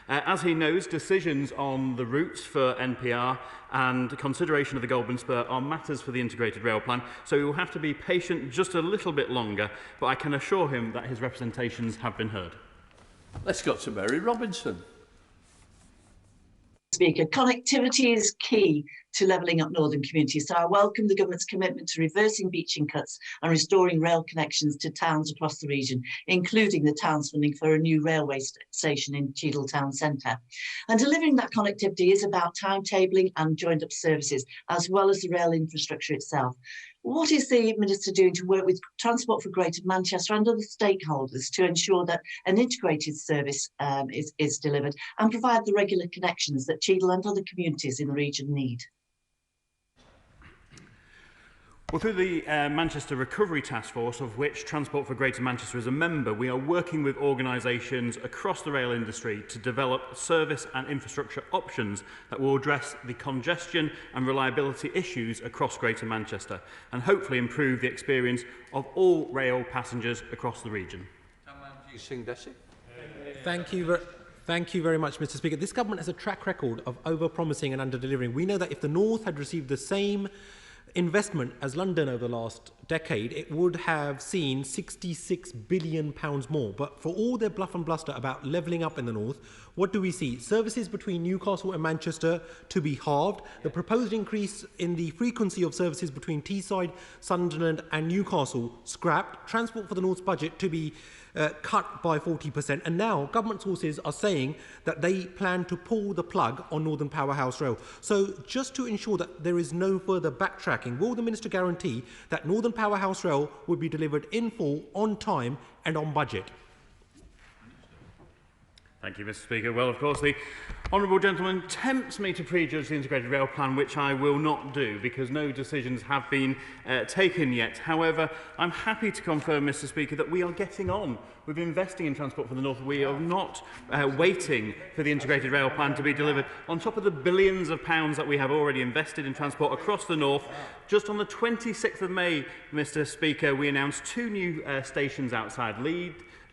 As he knows, decisions on the routes for NPR and consideration of the Goulburn Spur are matters for the Integrated Rail Plan, so he will have to be patient just a little bit longer, but I can assure him that his representations have been heard. Let's go to Mary Robinson. Speaker, connectivity is key to levelling up northern communities, so I welcome the government's commitment to reversing beaching cuts and restoring rail connections to towns across the region, including the town's funding for a new railway station in Cheadle Town Centre. And delivering that connectivity is about timetabling and joined up services, as well as the rail infrastructure itself. What is the Minister doing to work with Transport for Greater Manchester and other stakeholders to ensure that an integrated service is delivered and provide the regular connections that Cheadle and other communities in the region need? Well, through the Manchester Recovery Task Force, of which Transport for Greater Manchester is a member, we are working with organisations across the rail industry to develop service and infrastructure options that will address the congestion and reliability issues across Greater Manchester and hopefully improve the experience of all rail passengers across the region. Thank you very much, Mr. Speaker. This government has a track record of over-promising and under-delivering. We know that if the North had received the same investment as London over the last decade, it would have seen £66 billion more. But for all their bluff and bluster about levelling up in the North, what do we see? Services between Newcastle and Manchester to be halved, the proposed increase in the frequency of services between Teesside, Sunderland and Newcastle scrapped, Transport for the North's budget to be cut by 40%, and now government sources are saying that they plan to pull the plug on Northern Powerhouse Rail. So just to ensure that there is no further backtracking, will the Minister guarantee that Northern Powerhouse Rail will be delivered in full, on time and on budget? Thank you, Mr. Speaker. Well, of course, the honourable gentleman tempts me to prejudge the Integrated Rail Plan, which I will not do because no decisions have been taken yet. However, I'm happy to confirm, Mr. Speaker, that we are getting on with investing in Transport for the North. We are not waiting for the Integrated Rail Plan to be delivered. On top of the billions of pounds that we have already invested in transport across the North, just on the 26th of May, Mr. Speaker, we announced two new stations outside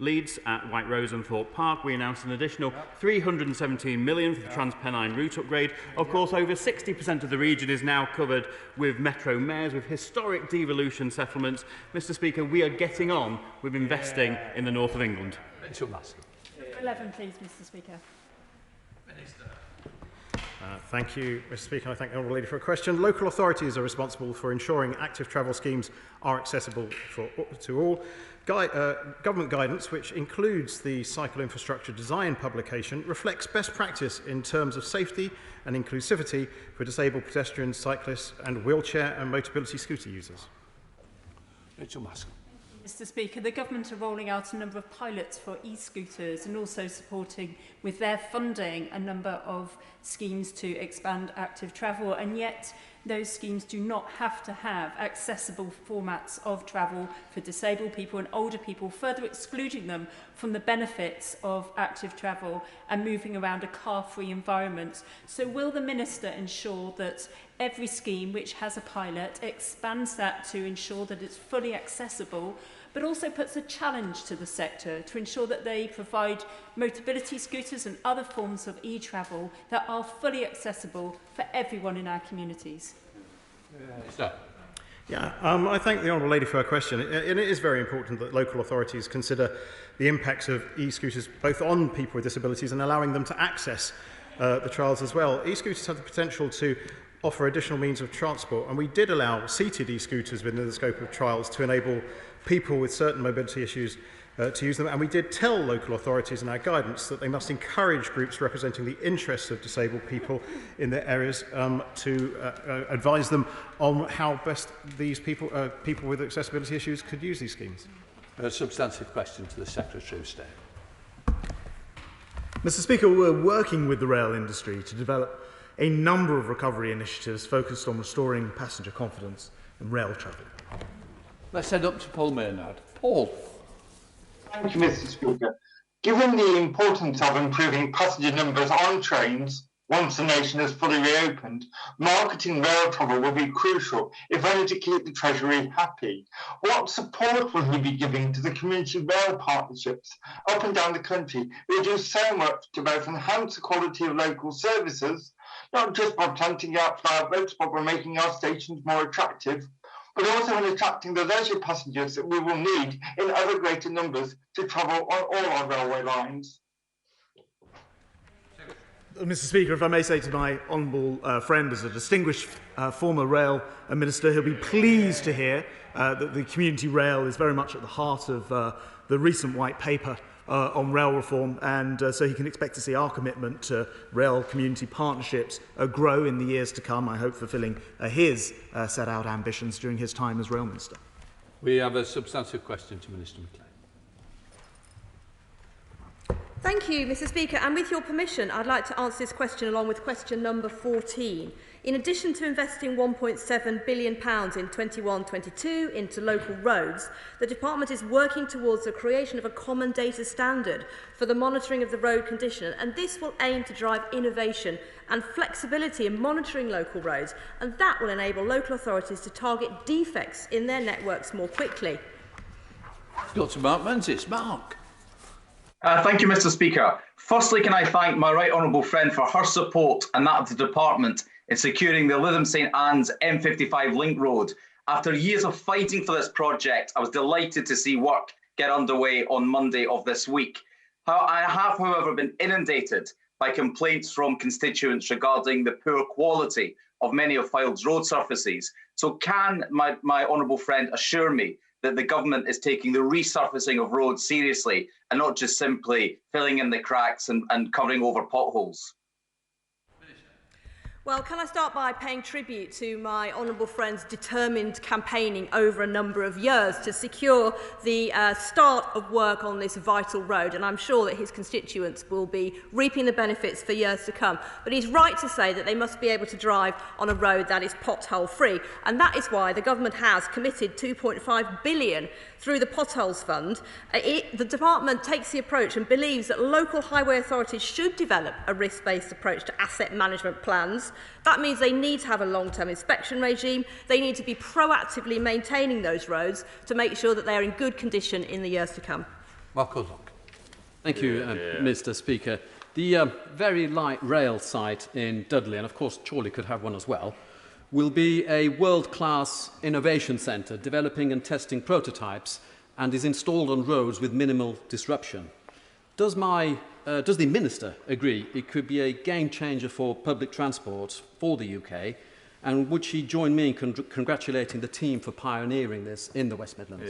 Leeds at White Rose and Thorpe Park. We announced an additional £317 million for the Trans-Pennine route upgrade. Of course, over 60% of the region is now covered with metro mayors, with historic devolution settlements. Mr. Speaker, we are getting on with investing in the north of England. 11, please, Mr. Speaker. Thank you, Mr. Speaker. I thank the Honourable Lady for a question. Local authorities are responsible for ensuring active travel schemes are accessible to all. Government guidance, which includes the Cycle Infrastructure Design publication, reflects best practice in terms of safety and inclusivity for disabled pedestrians, cyclists and wheelchair and mobility scooter users. Mr. Speaker, the government are rolling out a number of pilots for e-scooters and also supporting with their funding a number of schemes to expand active travel, and yet those schemes do not have to have accessible formats of travel for disabled people and older people, further excluding them from the benefits of active travel and moving around a car-free environment. So will the Minister ensure that every scheme which has a pilot expands that to ensure that it's fully accessible, but also puts a challenge to the sector to ensure that they provide mobility scooters and other forms of e-travel that are fully accessible for everyone in our communities? I thank the Honourable Lady for her question. And it is very important that local authorities consider the impacts of e-scooters both on people with disabilities and allowing them to access the trials as well. E-scooters have the potential to offer additional means of transport, and we did allow seated e-scooters within the scope of trials to enable people with certain mobility issues to use them, and we did tell local authorities in our guidance that they must encourage groups representing the interests of disabled people in their areas to advise them on how best these people with accessibility issues could use these schemes. A substantive question to the Secretary of State. Mr. Speaker, we're working with the rail industry to develop a number of recovery initiatives focused on restoring passenger confidence in rail travel. Let's head up to Paul Maynard. Paul. Thank you, Mr. Speaker. Given the importance of improving passenger numbers on trains, once the nation is fully reopened. Marketing rail travel will be crucial, if only to keep the Treasury happy. What support will he be giving to the community rail partnerships up and down the country who do so much to both enhance the quality of local services, not just by planting out flower beds, but by making our stations more attractive, but also in attracting the leisure passengers that we will need in ever greater numbers to travel on all our railway lines? Mr. Speaker, if I may say to my honourable friend, as a distinguished former rail minister, he'll be pleased to hear that the community rail is very much at the heart of the recent white paper on rail reform, and so he can expect to see our commitment to rail community partnerships grow in the years to come, I hope fulfilling his set out ambitions during his time as rail minister. We have a substantive question to Minister McLean. Thank you, Mr. Speaker, and with your permission, I'd like to answer this question along with question number 14. In addition to investing £1.7 billion in 21-22 into local roads, the Department is working towards the creation of a common data standard for the monitoring of the road condition, and this will aim to drive innovation and flexibility in monitoring local roads, and that will enable local authorities to target defects in their networks more quickly. Let's go to Mark Menzies. Mark. Thank you, Mr. Speaker. Firstly, can I thank my right honourable friend for her support and that of the Department in securing the Lytham St Anne's M55 link road. After years of fighting for this project, I was delighted to see work get underway on Monday of this week. I have, however, been inundated by complaints from constituents regarding the poor quality of many of Fylde's road surfaces. So can my honourable friend assure me that the government is taking the resurfacing of roads seriously and not just simply filling in the cracks and covering over potholes? Well, can I start by paying tribute to my honourable friend's determined campaigning over a number of years to secure the start of work on this vital road, and I'm sure that his constituents will be reaping the benefits for years to come. But he's right to say that they must be able to drive on a road that is pothole-free, and that is why the government has committed £2.5 billion through the Potholes Fund. The Department takes the approach and believes that local highway authorities should develop a risk-based approach to asset management plans. That means they need to have a long-term inspection regime. They need to be proactively maintaining those roads to make sure that they are in good condition in the years to come. Mark O'Loughlin. Thank you, Mr. Speaker. The very light rail site in Dudley, and of course Chorley could have one as well, will be a world-class innovation centre developing and testing prototypes and is installed on roads with minimal disruption. Does the Minister agree it could be a game changer for public transport for the UK, and would she join me in congratulating the team for pioneering this in the West Midlands?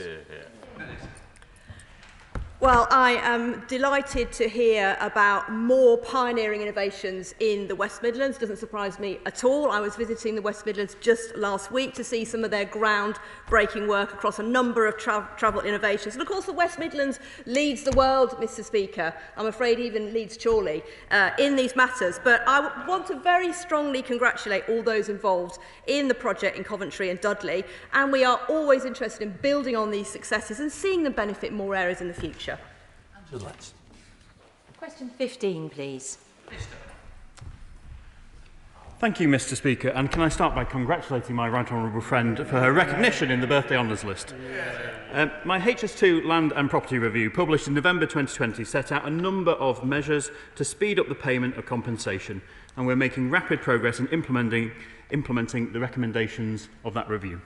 Well, I am delighted to hear about more pioneering innovations in the West Midlands. Doesn't surprise me at all. I was visiting the West Midlands just last week to see some of their ground-breaking work across a number of travel innovations. And of course, the West Midlands leads the world, Mr. Speaker. I'm afraid even leads Chorley in these matters. But I want to very strongly congratulate all those involved in the project in Coventry and Dudley. And we are always interested in building on these successes and seeing them benefit more areas in the future. Question 15, please. Thank you, Mr. Speaker. And can I start by congratulating my right honourable friend for her recognition in the birthday honours list. My HS2 Land and Property Review, published in November 2020, set out a number of measures to speed up the payment of compensation, and we're making rapid progress in implementing the recommendations of that review.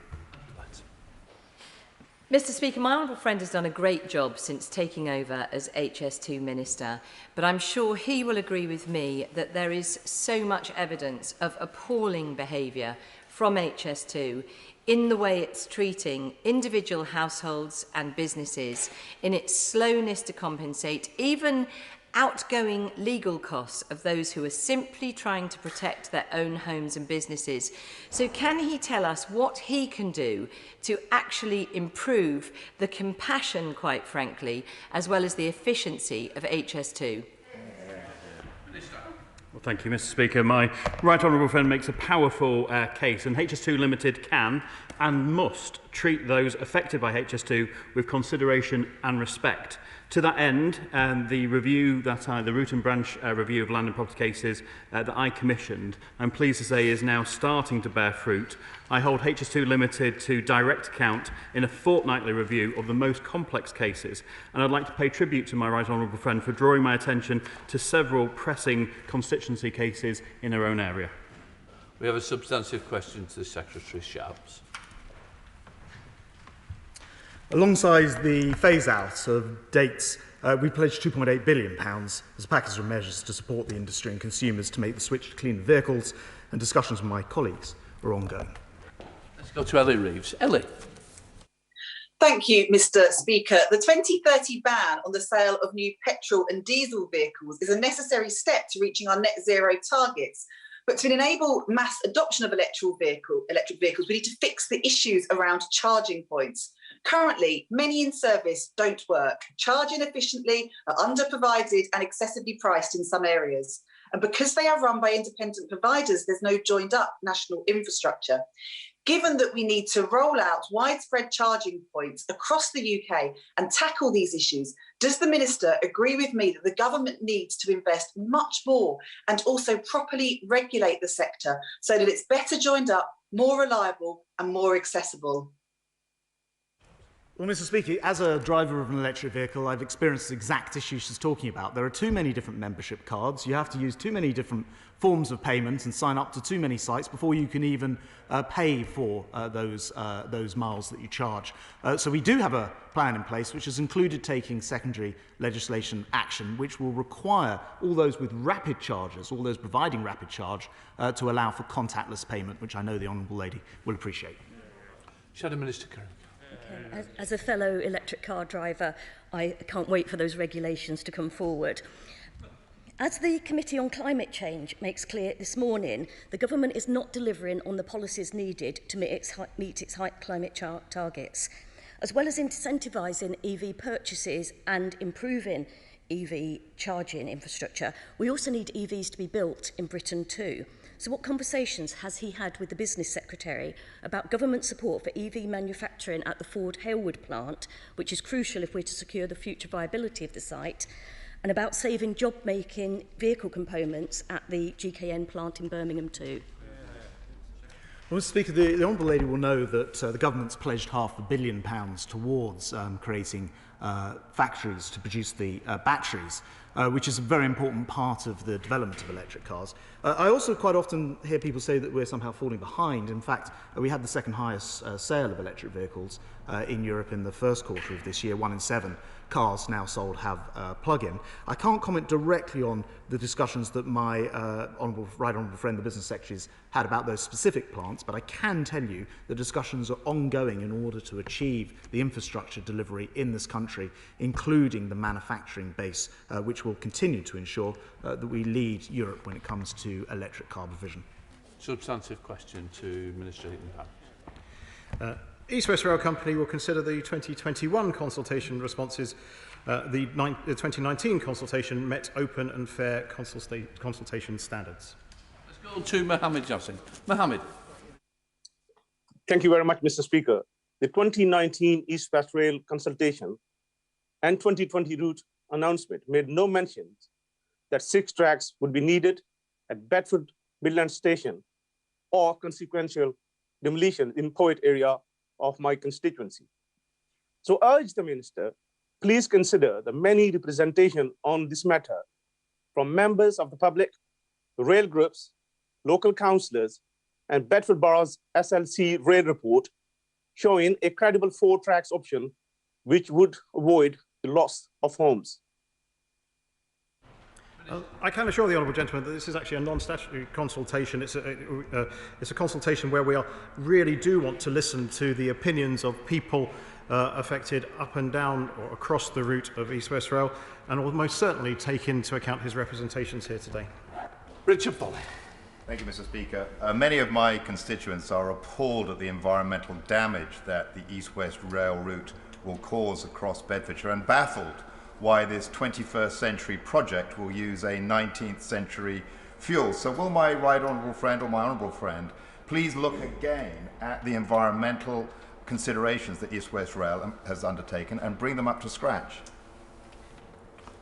Mr. Speaker, my honourable friend has done a great job since taking over as HS2 Minister, but I'm sure he will agree with me that there is so much evidence of appalling behaviour from HS2 in the way it's treating individual households and businesses, in its slowness to compensate even outgoing legal costs of those who are simply trying to protect their own homes and businesses. So can he tell us what he can do to actually improve the compassion, quite frankly, as well as the efficiency of HS2? Well, thank you, Mr. Speaker. My right honourable friend makes a powerful case, and HS2 Limited can and must treat those affected by HS2 with consideration and respect. To that end, the review that the root and branch review of land and property cases that I commissioned, I'm pleased to say is now starting to bear fruit. I hold HS2 Limited to direct account in a fortnightly review of the most complex cases, and I'd like to pay tribute to my right honourable friend for drawing my attention to several pressing constituency cases in her own area. We have a substantive question to the Secretary Shapps. Alongside the phase-out of dates, we pledged £2.8 billion as a package of measures to support the industry and consumers to make the switch to cleaner vehicles, and discussions with my colleagues are ongoing. Let's go to Ellie Reeves. Ellie. Thank you, Mr. Speaker. The 2030 ban on the sale of new petrol and diesel vehicles is a necessary step to reaching our net zero targets. But to enable mass adoption of electric vehicles, we need to fix the issues around charging points. Currently, many in service don't work, charge inefficiently, are underprovided and excessively priced in some areas. And because they are run by independent providers, there's no joined up national infrastructure. Given that we need to roll out widespread charging points across the UK and tackle these issues, does the Minister agree with me that the government needs to invest much more and also properly regulate the sector so that it's better joined up, more reliable and more accessible? Well, Mr. Speaker, as a driver of an electric vehicle, I've experienced the exact issue she's talking about. There are too many different membership cards. You have to use too many different forms of payment and sign up to too many sites before you can even pay for those miles that you charge. So we do have a plan in place which has included taking secondary legislation action which will require all those with rapid chargers, all those providing rapid charge, to allow for contactless payment, which I know the Honourable Lady will appreciate. Shadow Minister Curran. As a fellow electric car driver, I can't wait for those regulations to come forward. As the Committee on Climate Change makes clear this morning, the government is not delivering on the policies needed to meet its climate targets. As well as incentivising EV purchases and improving EV charging infrastructure, we also need EVs to be built in Britain too. So what conversations has he had with the Business Secretary about government support for EV manufacturing at the Ford Hailwood plant, which is crucial if we're to secure the future viability of the site, and about saving job-making vehicle components at the GKN plant in Birmingham too? Well, Mr. Speaker, the Honourable Lady will know that the government's pledged £500 million towards creating factories to produce the batteries, which is a very important part of the development of electric cars. I also quite often hear people say that we're somehow falling behind. In fact, we had the second highest sale of electric vehicles in Europe in the first quarter of this year. 1 in 7 cars now sold have plug-in. I can't comment directly on the discussions that my right honourable friend, the Business Secretary, has had about those specific plants, but I can tell you the discussions are ongoing in order to achieve the infrastructure delivery in this country, including the manufacturing base, which will continue to ensure that we lead Europe when it comes to electric car provision. Substantive question to Minister Heaton-Harris. East West Rail Company will consider the 2021 consultation responses. The 2019 consultation met open and fair consultation standards. Let's go to Mohammed Jassim. Mohammed. Thank you very much, Mr. Speaker. The 2019 East West Rail consultation and 2020 route announcement made no mention that 6 tracks would be needed at Bedford Midland Station or consequential demolition in Poet area of my constituency. So I urge the Minister, please consider the many representation on this matter from members of the public, rail groups, local councillors, and Bedford Borough's SLC rail report showing a credible 4 tracks option which would avoid the loss of homes. I can assure the honourable gentleman that this is actually a non-statutory consultation. It's a consultation where we really do want to listen to the opinions of people affected up and down or across the route of East West Rail, and will most certainly take into account his representations here today. Richard Foley. Thank you, Mr. Speaker. Many of my constituents are appalled at the environmental damage that the East West Rail route will cause across Bedfordshire, and baffled why this 21st century project will use a 19th century fuel. So will my right honourable friend or my honourable friend please look again at the environmental considerations that East West Rail has undertaken and bring them up to scratch?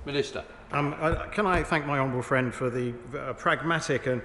Minister. Can I thank my honourable friend for the pragmatic and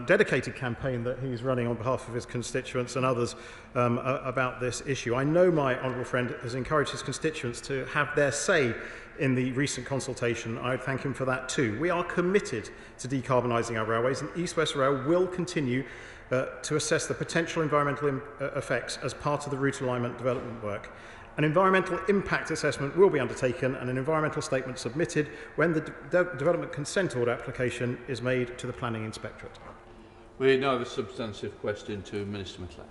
dedicated campaign that he's running on behalf of his constituents and others about this issue. I know my honourable friend has encouraged his constituents to have their say in the recent consultation. I would thank him for that too. We are committed to decarbonising our railways, and East West Rail will continue to assess the potential environmental effects as part of the route alignment development work. An environmental impact assessment will be undertaken and an environmental statement submitted when the development consent order application is made to the Planning Inspectorate. We now have a substantive question to Minister McLean.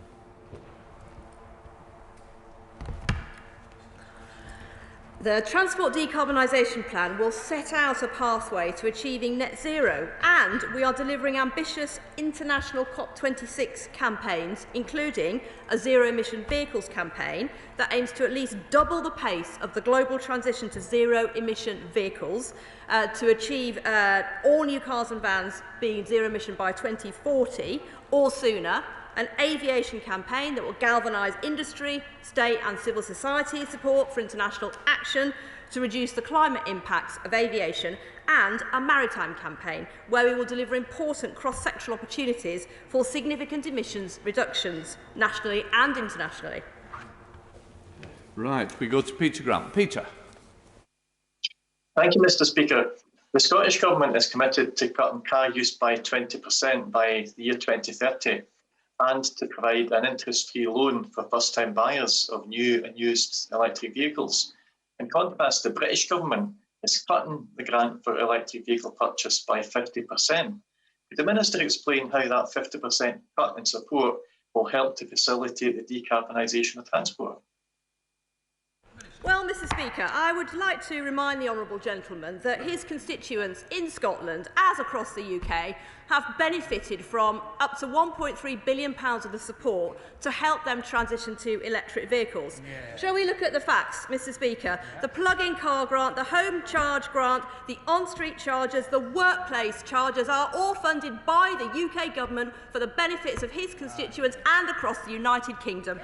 The Transport Decarbonisation Plan will set out a pathway to achieving net zero, and we are delivering ambitious international COP26 campaigns, including a zero-emission vehicles campaign that aims to at least double the pace of the global transition to zero-emission vehicles to achieve all new cars and vans being zero-emission by 2040 or sooner. An aviation campaign that will galvanise industry, state and civil society support for international action to reduce the climate impacts of aviation, and a maritime campaign where we will deliver important cross-sectoral opportunities for significant emissions reductions nationally and internationally. Right, we go to Peter Grant. Peter. Thank you, Mr. Speaker. The Scottish Government is committed to cutting car use by 20% by the year 2030. And to provide an interest-free loan for first-time buyers of new and used electric vehicles. In contrast, the British Government is cutting the grant for electric vehicle purchase by 50%. Could the Minister explain how that 50% cut in support will help to facilitate the decarbonisation of transport? Well, Mr. Speaker, I would like to remind the honourable gentleman that his constituents in Scotland, as across the UK, have benefited from up to £1.3 billion of the support to help them transition to electric vehicles. Yeah. Shall we look at the facts, Mr. Speaker? The plug-in car grant, the home charge grant, the on-street chargers, the workplace chargers are all funded by the UK Government for the benefits of his constituents and across the United Kingdom.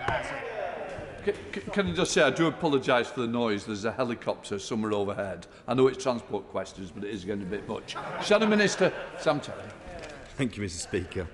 Can I just say, I do apologise for the noise. There's a helicopter somewhere overhead. I know it's transport questions, but it is getting a bit much. Shadow Minister Sam Terry. Thank you, Mr. Speaker.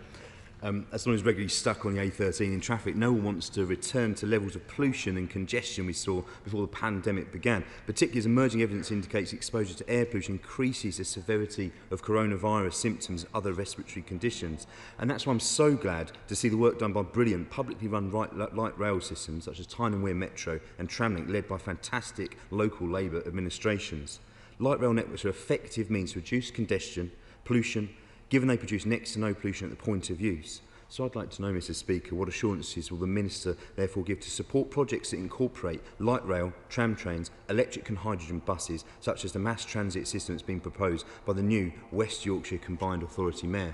As someone who's regularly stuck on the A13 in traffic, no one wants to return to levels of pollution and congestion we saw before the pandemic began, particularly as emerging evidence indicates exposure to air pollution increases the severity of coronavirus symptoms and other respiratory conditions. And that's why I'm so glad to see the work done by brilliant publicly run light rail systems such as Tyne and Wear Metro and Tramlink, led by fantastic local Labour administrations. Light rail networks are effective means to reduce congestion, pollution, given they produce next to no pollution at the point of use. So I'd like to know, Mr. Speaker, what assurances will the Minister therefore give to support projects that incorporate light rail, tram trains, electric and hydrogen buses, such as the mass transit system that's been proposed by the new West Yorkshire Combined Authority Mayor?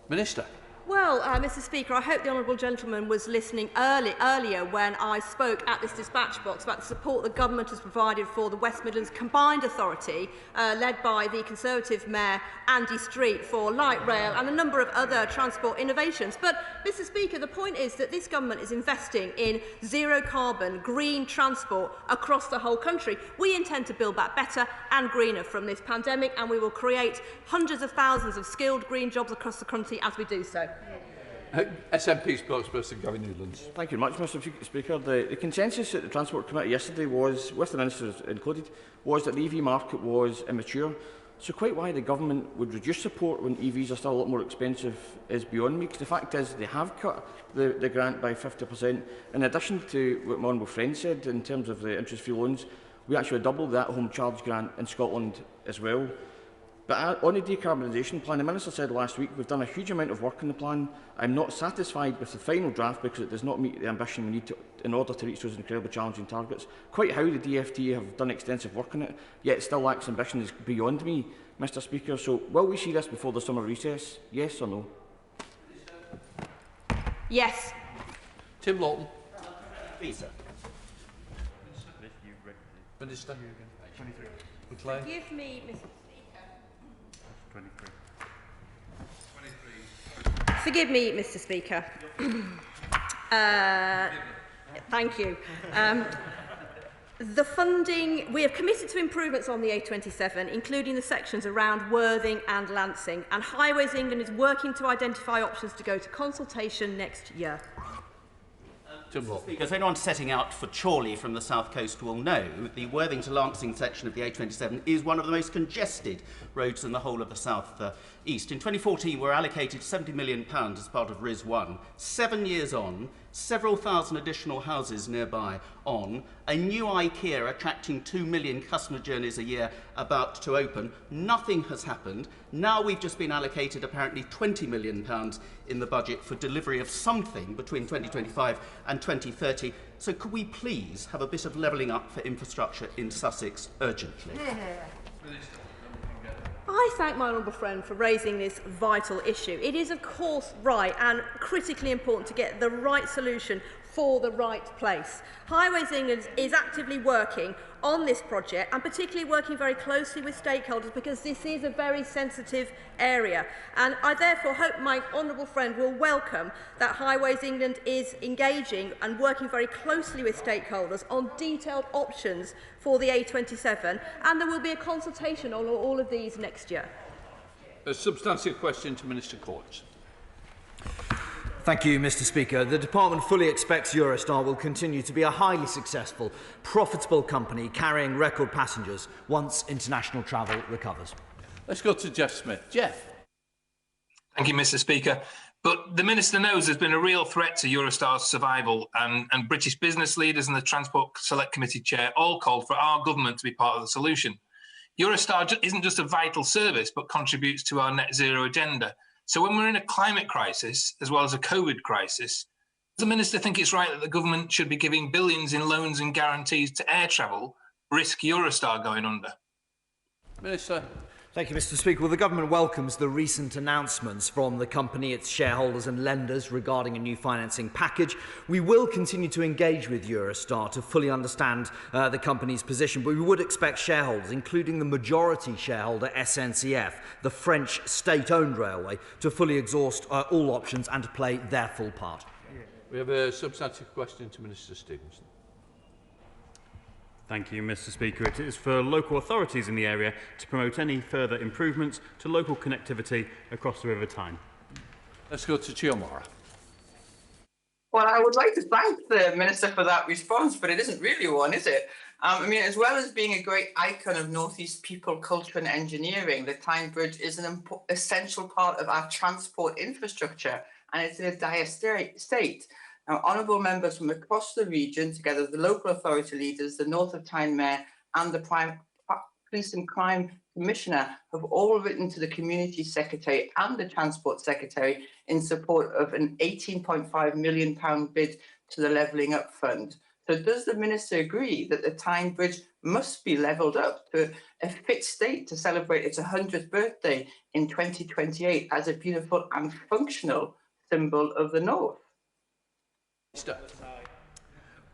Minister. Well, Mr. Speaker, I hope the honourable gentleman was listening earlier when I spoke at this dispatch box about the support the government has provided for the West Midlands Combined Authority, led by the Conservative Mayor Andy Street, for light rail and a number of other transport innovations. But, Mr. Speaker, the point is that this government is investing in zero-carbon, green transport across the whole country. We intend to build back better and greener from this pandemic, and we will create hundreds of thousands of skilled green jobs across the country as we do so. SNP spokesperson Gavin Newlands. Thank you very much, Mr. Speaker. The consensus at the Transport Committee yesterday was, with the Ministers included, was that the EV market was immature. So quite why the government would reduce support when EVs are still a lot more expensive is beyond me, because the fact is they have cut the grant by 50%. In addition to what my honourable friend said in terms of the interest-free loans, we actually doubled that home charge grant in Scotland as well. But on the decarbonisation plan, the Minister said last week we've done a huge amount of work on the plan. I'm not satisfied with the final draft because it does not meet the ambition we need in order to reach those incredibly challenging targets. Quite how the DfT have done extensive work on it, yet it still lacks ambition, is beyond me, Mr. Speaker. So will we see this before the summer recess? Yes or no? Yes. Tim Lawton. Peter. Minister. 23. McLean. Give me, Mr. Forgive me, Mr. Speaker. Thank you. The funding, we have committed to improvements on the A27, including the sections around Worthing and Lancing, and Highways England is working to identify options to go to consultation next year. Mr. Speaker, as anyone setting out for Chorley from the south coast will know, the Worthing to Lancing section of the A27 is one of the most congested roads in the whole of the south east. In 2014, we were allocated £70 million as part of RIS 1. 7 years on, several thousand additional houses nearby on, a new IKEA attracting 2 million customer journeys a year about to open. Nothing has happened. Now we've just been allocated apparently £20 million in the budget for delivery of something between 2025 and 2030. So could we please have a bit of levelling up for infrastructure in Sussex urgently? I thank my honourable friend for raising this vital issue. It is, of course, right and critically important to get the right solution for the right place. Highways England is actively working on this project and particularly working very closely with stakeholders because this is a very sensitive area. And I therefore hope my honourable friend will welcome that Highways England is engaging and working very closely with stakeholders on detailed options for the A27, and there will be a consultation on all of these next year. A substantive question to Minister Courts. Thank you, Mr. Speaker. The Department fully expects Eurostar will continue to be a highly successful, profitable company carrying record passengers once international travel recovers. Let's go to Jeff Smith. Jeff. Thank you, Mr. Speaker. But the Minister knows there's been a real threat to Eurostar's survival, and British business leaders and the Transport Select Committee Chair all called for our government to be part of the solution. Eurostar isn't just a vital service, but contributes to our net zero agenda. So when we're in a climate crisis, as well as a COVID crisis, does the Minister think it's right that the government should be giving billions in loans and guarantees to air travel, risk Eurostar going under? Minister. Thank you, Mr. Speaker. Well, the government welcomes the recent announcements from the company, its shareholders and lenders regarding a new financing package. We will continue to engage with Eurostar to fully understand the company's position, but we would expect shareholders, including the majority shareholder SNCF, the French state-owned railway, to fully exhaust all options and to play their full part. We have a substantive question to Minister Stevenson. Thank you, Mr. Speaker. It is for local authorities in the area to promote any further improvements to local connectivity across the River Tyne. Let's go to Chiomara. Well, I would like to thank the Minister for that response, but it isn't really one, is it? I mean, as well as being a great icon of North East people, culture and engineering, the Tyne Bridge is an essential part of our transport infrastructure, and it's in a dire state. Now, honourable members from across the region, together with the local authority leaders, the North of Tyne Mayor and the Police and Crime Commissioner have all written to the Community Secretary and the Transport Secretary in support of an £18.5 million bid to the Levelling Up Fund. So does the Minister agree that the Tyne Bridge must be levelled up to a fit state to celebrate its 100th birthday in 2028 as a beautiful and functional symbol of the North? Well,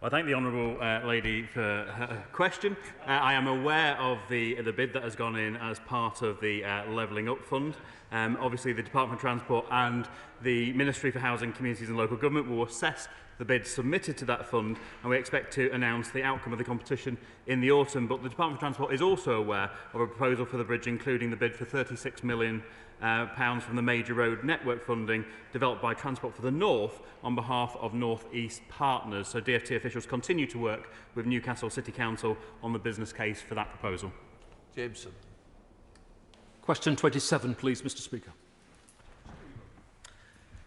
I thank the honourable lady for her question. I am aware of the bid that has gone in as part of the Levelling Up Fund. Obviously, the Department of Transport and the Ministry for Housing, Communities and Local Government will assess the bid submitted to that fund, and we expect to announce the outcome of the competition in the autumn. But the Department of Transport is also aware of a proposal for the bridge, including the bid for £36 million from the Major Road Network funding developed by Transport for the North on behalf of North East partners. So DFT officials continue to work with Newcastle City Council on the business case for that proposal. Jameson. Question 27, please, Mr. Speaker.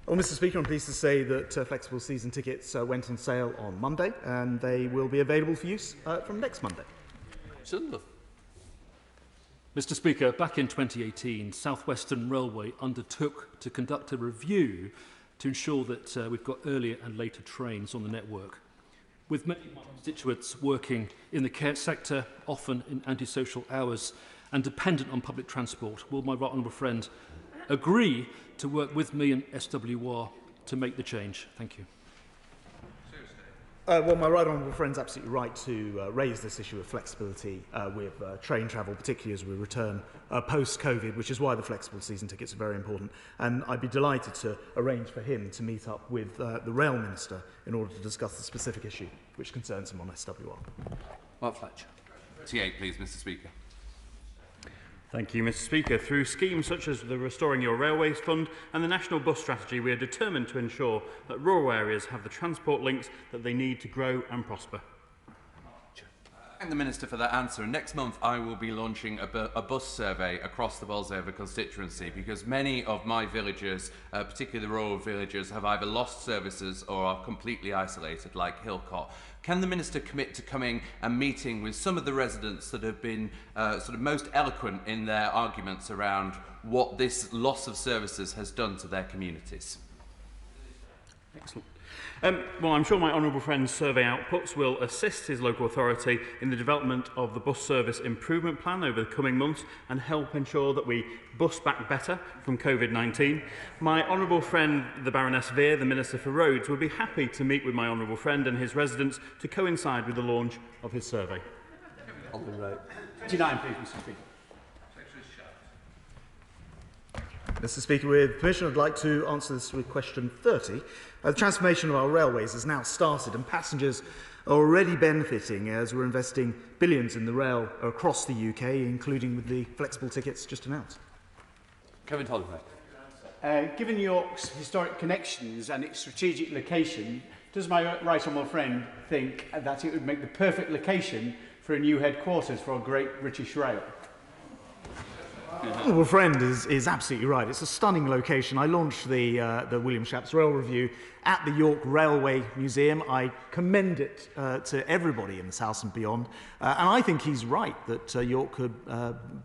Well, Mr. Speaker, I'm pleased to say that flexible season tickets went on sale on Monday, and they will be available for use from next Monday. Mr. Speaker, back in 2018, South Western Railway undertook to conduct a review to ensure that we've got earlier and later trains on the network. With many of my constituents working in the care sector, often in antisocial hours, and dependent on public transport, will my right honourable friend agree to work with me and SWR to make the change? Thank you. Well, my right honourable friend's absolutely right to raise this issue of flexibility with train travel, particularly as we return post-COVID, which is why the flexible season tickets are very important. And I'd be delighted to arrange for him to meet up with the Rail Minister in order to discuss the specific issue which concerns him on SWR. Mark Fletcher. 28, please, Mr. Speaker. Thank you, Mr. Speaker. Through schemes such as the Restoring Your Railways Fund and the National Bus Strategy, we are determined to ensure that rural areas have the transport links that they need to grow and prosper. Thank the Minister for that answer. And next month I will be launching a bus survey across the Bolsover constituency, because many of my villagers, particularly the rural villagers, have either lost services or are completely isolated, like Hillcott. Can the Minister commit to coming and meeting with some of the residents that have been sort of most eloquent in their arguments around what this loss of services has done to their communities? Excellent. Well, I'm sure my honourable friend's survey outputs will assist his local authority in the development of the bus service improvement plan over the coming months and help ensure that we bus back better from COVID-19. My honourable friend, the Baroness Veer, the Minister for Roads, would be happy to meet with my honourable friend and his residents to coincide with the launch of his survey. 29, please, Mr. Speaker. Mr. Speaker, with permission, I'd like to answer this with question 30. The transformation of our railways has now started, and passengers are already benefiting as we're investing billions in the rail across the UK, including with the flexible tickets just announced. Kevin Holloway. Given York's historic connections and its strategic location, does my right honourable friend think that it would make the perfect location for a new headquarters for a great British rail? Honourable friend is absolutely right. It's a stunning location. I launched the William Shapps Rail Review at the York Railway Museum. I commend it to everybody in this House and beyond. And I think he's right that York could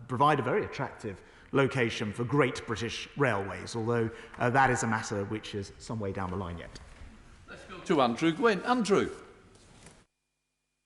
provide a very attractive location for great British railways, although that is a matter which is some way down the line yet. Let's go to Andrew Gwynn. Andrew.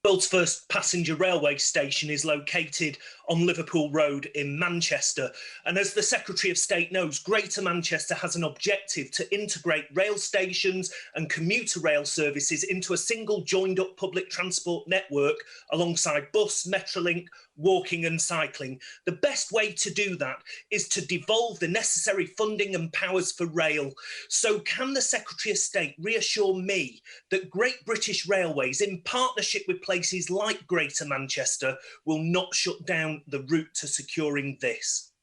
The world's first passenger railway station is located on Liverpool Road in Manchester. And as the Secretary of State knows, Greater Manchester has an objective to integrate rail stations and commuter rail services into a single joined-up public transport network alongside bus, Metrolink, walking and cycling. The best way to do that is to devolve the necessary funding and powers for rail. So can the Secretary of State reassure me that Great British Railways, in partnership with places like Greater Manchester, will not shut down the route to securing this?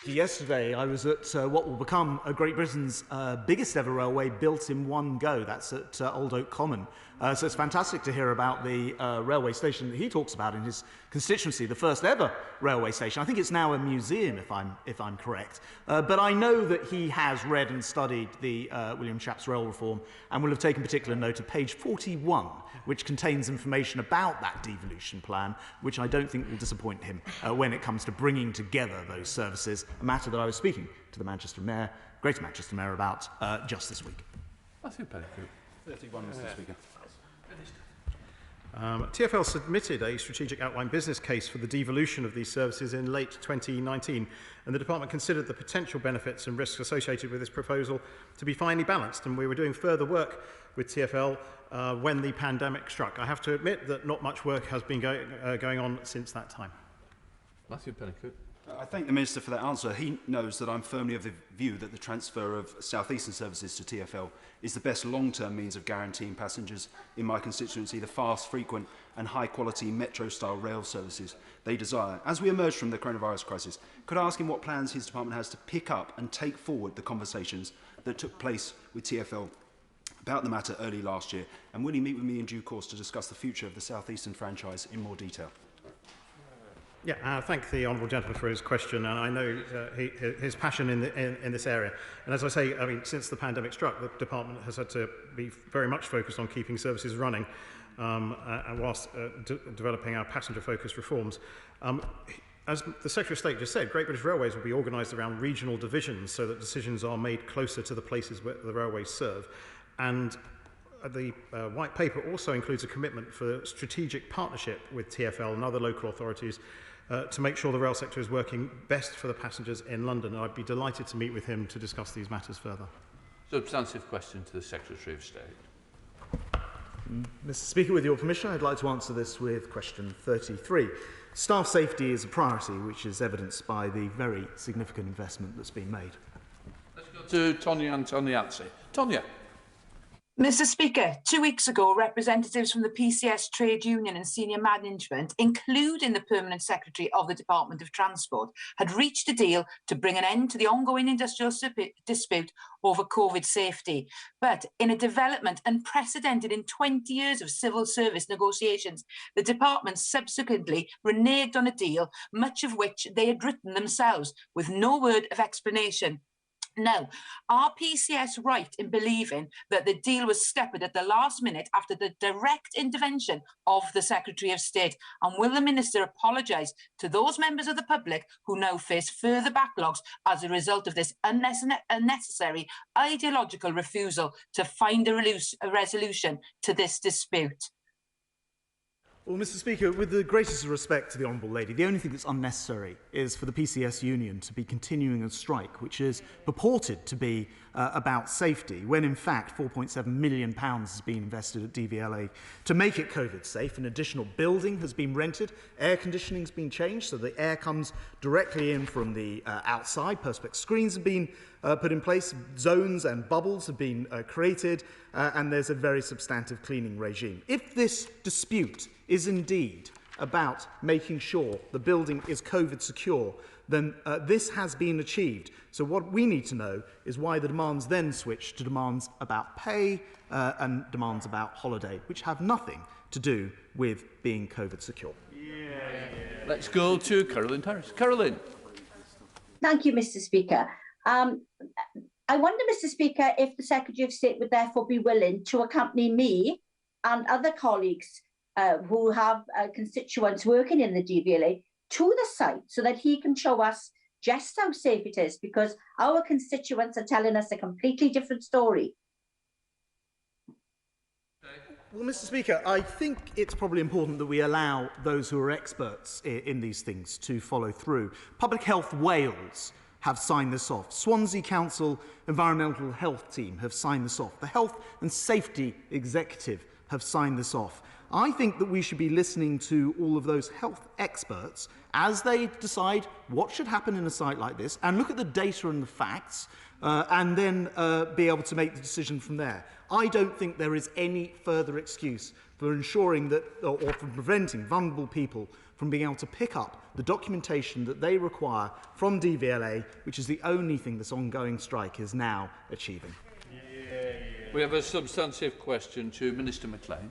Yesterday, I was at what will become Great Britain's biggest ever railway built in one go. That's at Old Oak Common. So it's fantastic to hear about the railway station that he talks about in his constituency, the first ever railway station. I think it's now a museum, if I'm correct. But I know that he has read and studied the William Shapps Rail Reform and will have taken particular note of page 41, which contains information about that devolution plan, which I don't think will disappoint him when it comes to bringing together those services, a matter that I was speaking to the Manchester Mayor, Greater Manchester Mayor about just this week. Matthew Pettigrew. 31, Mr. Speaker. TfL submitted a strategic outline business case for the devolution of these services in late 2019, and the department considered the potential benefits and risks associated with this proposal to be finely balanced, and we were doing further work with TfL when the pandemic struck. I have to admit that not much work has been going on since that time. Matthew Pettigrew. I thank the Minister for that answer. He knows that I'm firmly of the view that the transfer of South Eastern services to TfL is the best long-term means of guaranteeing passengers in my constituency the fast, frequent and high-quality metro-style rail services they desire. As we emerge from the coronavirus crisis, could I ask him what plans his department has to pick up and take forward the conversations that took place with TfL about the matter early last year, and will he meet with me in due course to discuss the future of the South Eastern franchise in more detail? Yeah, thank the honourable gentleman for his question, and I know his passion in this area. And as I say, I mean, since the pandemic struck, the department has had to be very much focused on keeping services running, and whilst developing our passenger-focused reforms. As the Secretary of State just said, Great British Railways will be organised around regional divisions so that decisions are made closer to the places where the railways serve. And the White Paper also includes a commitment for strategic partnership with TfL and other local authorities to make sure the rail sector is working best for the passengers in London. And I'd be delighted to meet with him to discuss these matters further. Substantive question to the Secretary of State. Mr. Speaker, with your permission, I'd like to answer this with question 33. Staff safety is a priority, which is evidenced by the very significant investment that's been made. Let's go to Tonya Antoniazzi. Tonya. Mr. Speaker, 2 weeks ago, representatives from the PCS trade union and senior management, including the Permanent Secretary of the Department of Transport, had reached a deal to bring an end to the ongoing industrial dispute over COVID safety. But in a development unprecedented in 20 years of civil service negotiations, the department subsequently reneged on a deal, much of which they had written themselves, with no word of explanation. Now, are PCS right in believing that the deal was scuppered at the last minute after the direct intervention of the Secretary of State? And will the Minister apologise to those members of the public who now face further backlogs as a result of this unnecessary ideological refusal to find a resolution to this dispute? Well, Mr. Speaker, with the greatest respect to the Honourable Lady, the only thing that's unnecessary is for the PCS union to be continuing a strike, which is purported to be about safety, when in fact £4.7 million has been invested at DVLA to make it COVID safe. An additional building has been rented, air conditioning has been changed so the air comes directly in from the outside, perspex screens have been put in place, zones and bubbles have been created, and there's a very substantive cleaning regime. If this dispute is indeed about making sure the building is COVID secure, then this has been achieved. So what we need to know is why the demands then switch to demands about pay and demands about holiday, which have nothing to do with being COVID secure. Let's go to Carolyn Harris. Carolyn. Thank you, Mr. Speaker. I wonder, Mr. Speaker, if the Secretary of State would therefore be willing to accompany me and other colleagues who have constituents working in the DVLA to the site so that he can show us just how safe it is, because our constituents are telling us a completely different story. Well, Mr. Speaker, I think it's probably important that we allow those who are experts in these things to follow through. Public Health Wales have signed this off. Swansea Council Environmental Health Team have signed this off. The Health and Safety Executive have signed this off. I think that we should be listening to all of those health experts as they decide what should happen in a site like this, and look at the data and the facts, and then be able to make the decision from there. I don't think there is any further excuse for ensuring that, or for preventing vulnerable people from being able to pick up the documentation that they require from DVLA, which is the only thing this ongoing strike is now achieving. We have a substantive question to Minister McLean.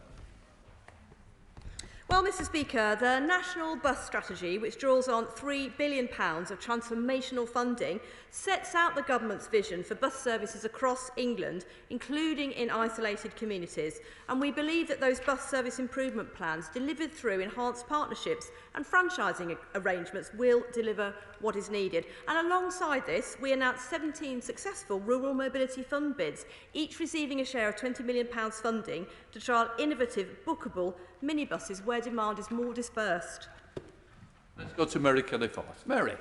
Well, Mr. Speaker, the National Bus Strategy, which draws on £3 billion of transformational funding, sets out the government's vision for bus services across England, including in isolated communities. And we believe that those bus service improvement plans, delivered through enhanced partnerships and franchising arrangements, will deliver what is needed. And alongside this, we announced 17 successful rural mobility fund bids, each receiving a share of £20 million funding to trial innovative, bookable minibuses where demand is more dispersed. Let's go to Mary Kelly-Forth. Mary.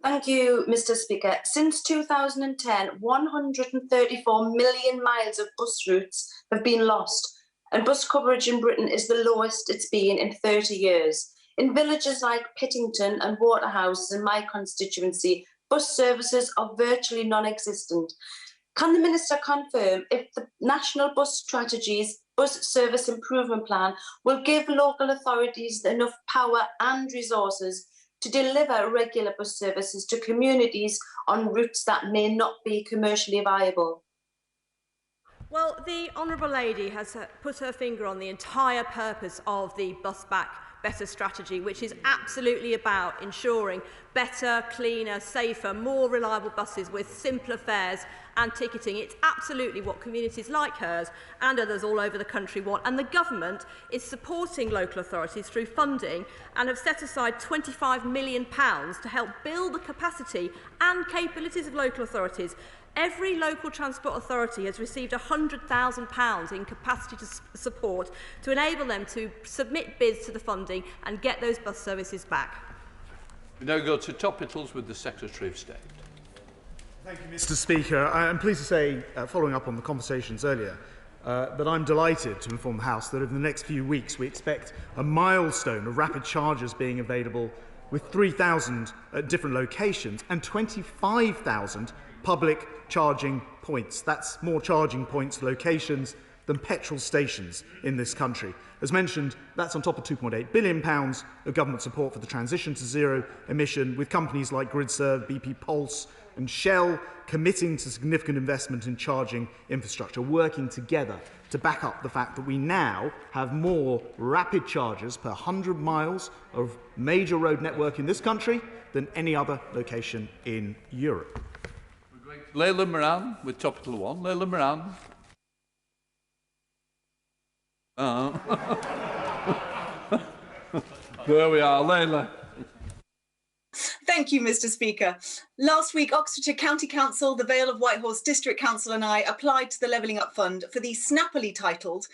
Thank you, Mr. Speaker. Since 2010, 134 million miles of bus routes have been lost, and bus coverage in Britain is the lowest it's been in 30 years. In villages like Pittington and Waterhouse in my constituency, bus services are virtually non-existent. Can the Minister confirm if the National Bus Strategy's Bus Service Improvement Plan will give local authorities enough power and resources to deliver regular bus services to communities on routes that may not be commercially viable? Well, the Honourable Lady has put her finger on the entire purpose of the Bus Back Better strategy, which is absolutely about ensuring better, cleaner, safer, more reliable buses with simpler fares and ticketing. It's absolutely what communities like hers and others all over the country want. And the government is supporting local authorities through funding and have set aside £25 million to help build the capacity and capabilities of local authorities. Every local transport authority has received £100,000 in capacity to support to enable them to submit bids to the funding and get those bus services back. We now go to topicals with the Secretary of State. Thank you, Mr. Speaker. I'm pleased to say, following up on the conversations earlier, that I'm delighted to inform the House that over the next few weeks we expect a milestone of rapid chargers being available with 3,000 at different locations and 25,000 public charging points. That's more charging points locations than petrol stations in this country. As mentioned, that's on top of £2.8 billion of government support for the transition to zero emission, with companies like GridServe, BP Pulse and Shell committing to significant investment in charging infrastructure, working together to back up the fact that we now have more rapid chargers per 100 miles of major road network in this country than any other location in Europe. Leila Moran with Topical One. Leila Moran. There we are, Leila. Thank you, Mr. Speaker. Last week, Oxfordshire County Council, the Vale of Whitehorse District Council and I applied to the Levelling Up Fund for the snappily titled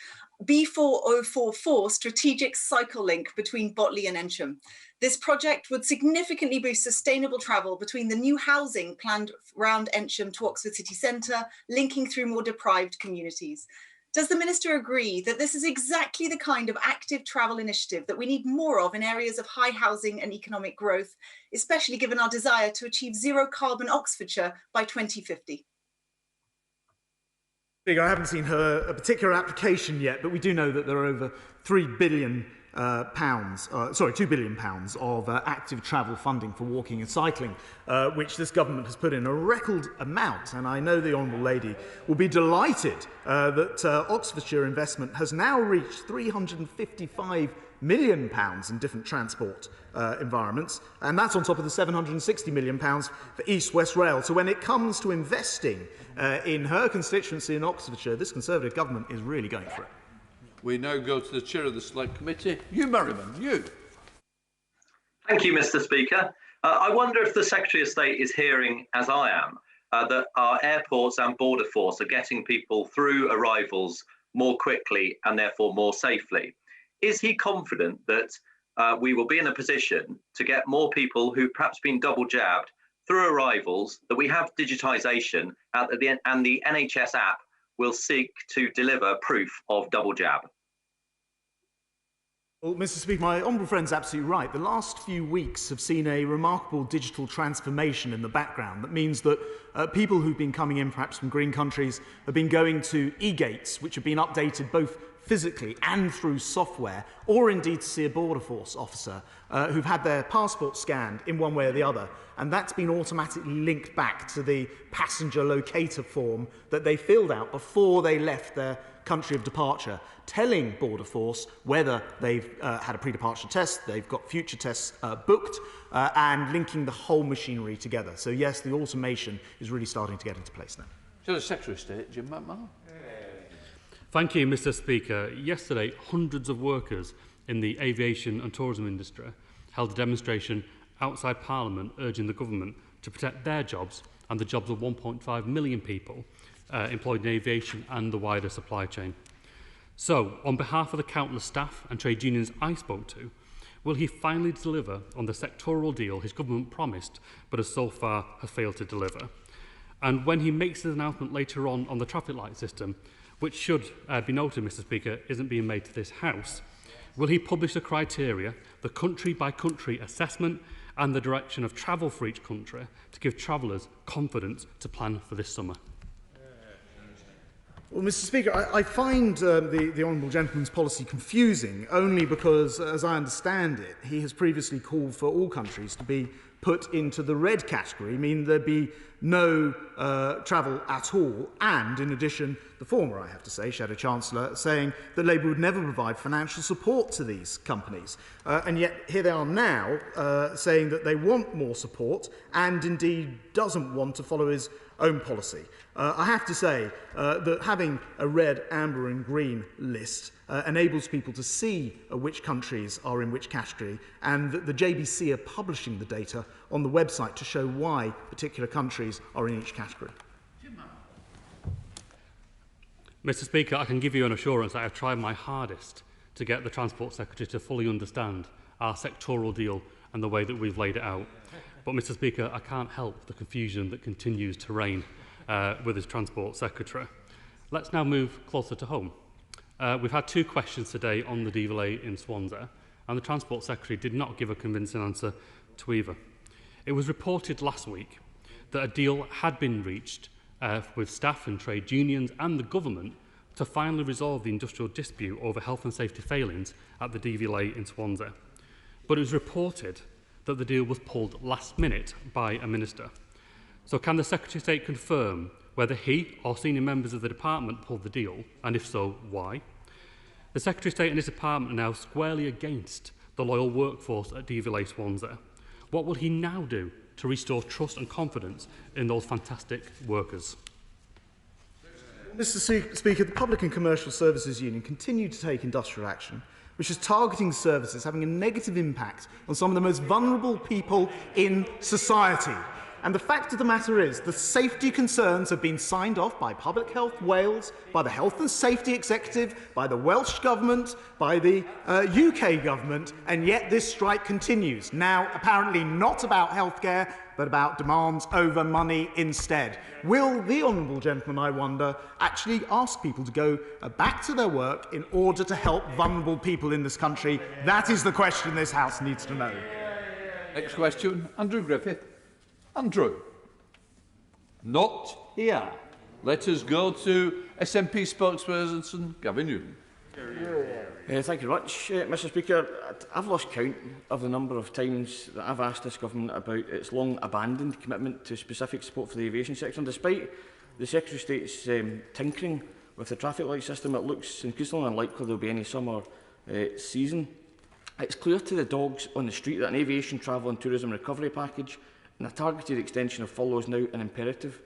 B4044 Strategic Cycle Link between Botley and Ensham. This project would significantly boost sustainable travel between the new housing planned around Ensham to Oxford City Centre, linking through more deprived communities. Does the Minister agree that this is exactly the kind of active travel initiative that we need more of in areas of high housing and economic growth, especially given our desire to achieve zero carbon Oxfordshire by 2050? I haven't seen a particular application yet, but we do know that there are over £2 billion of active travel funding for walking and cycling, which this government has put in a record amount. And I know the Honourable Lady will be delighted that Oxfordshire investment has now reached £355 million in different transport environments, and that's on top of the £760 million for East West Rail. So when it comes to investing in her constituency in Oxfordshire, this Conservative government is really going for it. We now go to the Chair of the Select Committee. You, Merriman, you. Thank you, Mr. Speaker. I wonder if the Secretary of State is hearing, as I am, that our airports and border force are getting people through arrivals more quickly and therefore more safely. Is he confident that we will be in a position to get more people who've perhaps been double jabbed through arrivals, that we have digitisation and the NHS app will seek to deliver proof of double jab? Well, Mr. Speaker, my honourable friend's absolutely right. The last few weeks have seen a remarkable digital transformation in the background. That means that people who've been coming in, perhaps from green countries, have been going to e-gates, which have been updated both physically and through software, or indeed to see a border force officer who've had their passport scanned in one way or the other. And that's been automatically linked back to the passenger locator form that they filled out before they left their country of departure, telling Border Force whether they've had a pre-departure test, they've got future tests booked, and linking the whole machinery together. So yes, the automation is really starting to get into place now. To the Secretary of State, Jim McMahon. Thank you, Mr. Speaker. Yesterday, hundreds of workers in the aviation and tourism industry held a demonstration outside Parliament urging the government to protect their jobs and the jobs of 1.5 million people employed in aviation and the wider supply chain. So, on behalf of the countless staff and trade unions I spoke to, will he finally deliver on the sectoral deal his government promised but has so far failed to deliver? And when he makes his announcement later on the traffic light system, which should be noted, Mr. Speaker, isn't being made to this House, will he publish the criteria, the country-by-country assessment and the direction of travel for each country to give travellers confidence to plan for this summer? Well, Mr. Speaker, I find the Honourable Gentleman's policy confusing only because, as I understand it, he has previously called for all countries to be put into the red category, meaning there'd be no travel at all, and in addition, the former, I have to say, Shadow Chancellor, saying that Labour would never provide financial support to these companies. And yet here they are now saying that they want more support and indeed doesn't want to follow his own policy. I have to say that having a red, amber and green list enables people to see which countries are in which category, and that the JBC are publishing the data on the website to show why particular countries are in each category. Mr. Speaker, I can give you an assurance that I have tried my hardest to get the Transport Secretary to fully understand our sectoral deal and the way that we've laid it out. But, Mr. Speaker, I can't help the confusion that continues to reign with his Transport Secretary. Let's now move closer to home. We've had 2 questions today on the DVLA in Swansea, and the Transport Secretary did not give a convincing answer to either. It was reported last week that a deal had been reached with staff and trade unions and the government to finally resolve the industrial dispute over health and safety failings at the DVLA in Swansea. But it was reported that the deal was pulled last minute by a minister. So can the Secretary of State confirm whether he or senior members of the department pulled the deal, and if so, why? The Secretary of State and his department are now squarely against the loyal workforce at DVLA Swansea. What will he now do to restore trust and confidence in those fantastic workers? Mr. Speaker, the Public and Commercial Services Union continued to take industrial action, which is targeting services having a negative impact on some of the most vulnerable people in society. And the fact of the matter is, the safety concerns have been signed off by Public Health Wales, by the Health and Safety Executive, by the Welsh Government, by the UK Government, and yet this strike continues. Now, apparently not about healthcare, but about demands over money instead. Will the honourable gentleman, I wonder, actually ask people to go back to their work in order to help vulnerable people in this country? That is the question this House needs to know. Next question, Andrew Griffith. Andrew. Not here. Let us go to SNP spokesperson Gavin Newton. Thank you very much, Mr. Speaker. I've lost count of the number of times that I've asked this government about its long-abandoned commitment to specific support for the aviation sector. And despite the Secretary of State's tinkering with the traffic light system, it looks increasingly unlikely there will be any summer season. It's clear to the dogs on the street that an aviation travel and tourism recovery package and a targeted extension of furlough is now an imperative.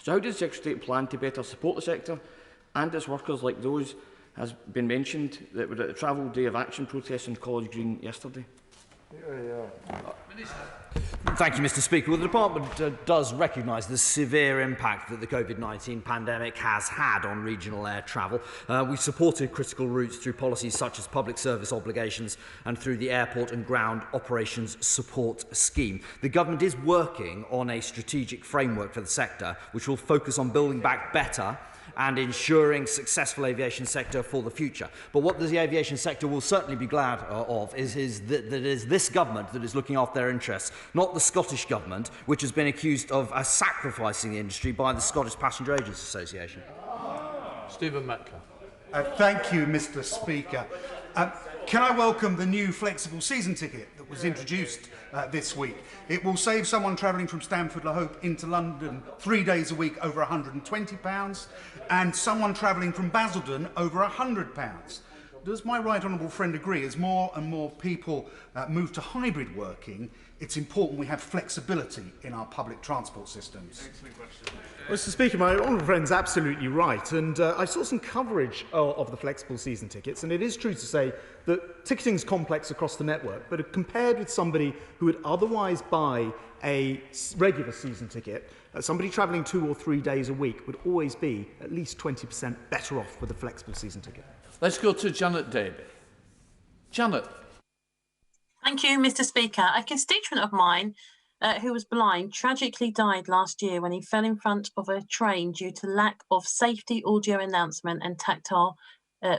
So how does the Secretary of State plan to better support the sector and its workers like those has been mentioned that were at the Travel Day of Action protest in College Green yesterday? Thank you, Mr. Speaker. Well, the Department does recognise the severe impact that the COVID-19 pandemic has had on regional air travel. We've supported critical routes through policies such as public service obligations and through the Airport and Ground Operations Support Scheme. The Government is working on a strategic framework for the sector, which will focus on building back better and ensuring successful aviation sector for the future. But what the aviation sector will certainly be glad of is that it is this government that is looking after their interests, not the Scottish Government, which has been accused of sacrificing the industry by the Scottish Passenger Agents Association. Stephen Metcalfe. Thank you, Mr. Speaker. Can I welcome the new flexible season ticket that was introduced this week? It will save someone travelling from Stamford La Hope into London 3 days a week over £120 and someone travelling from Basildon over £100. Does my right honourable friend agree, as more and more people move to hybrid working, it's important we have flexibility in our public transport systems? Excellent question. Well, Mr. Speaker, my honourable friend's absolutely right, and I saw some coverage of the flexible season tickets, and it is true to say that ticketing is complex across the network, but compared with somebody who would otherwise buy a regular season ticket, somebody travelling 2 or 3 days a week would always be at least 20% better off with a flexible season ticket. Let's go to Janet Davey. Janet. Thank you, Mr. Speaker. A constituent of mine who was blind tragically died last year when he fell in front of a train due to lack of safety audio announcement and tactile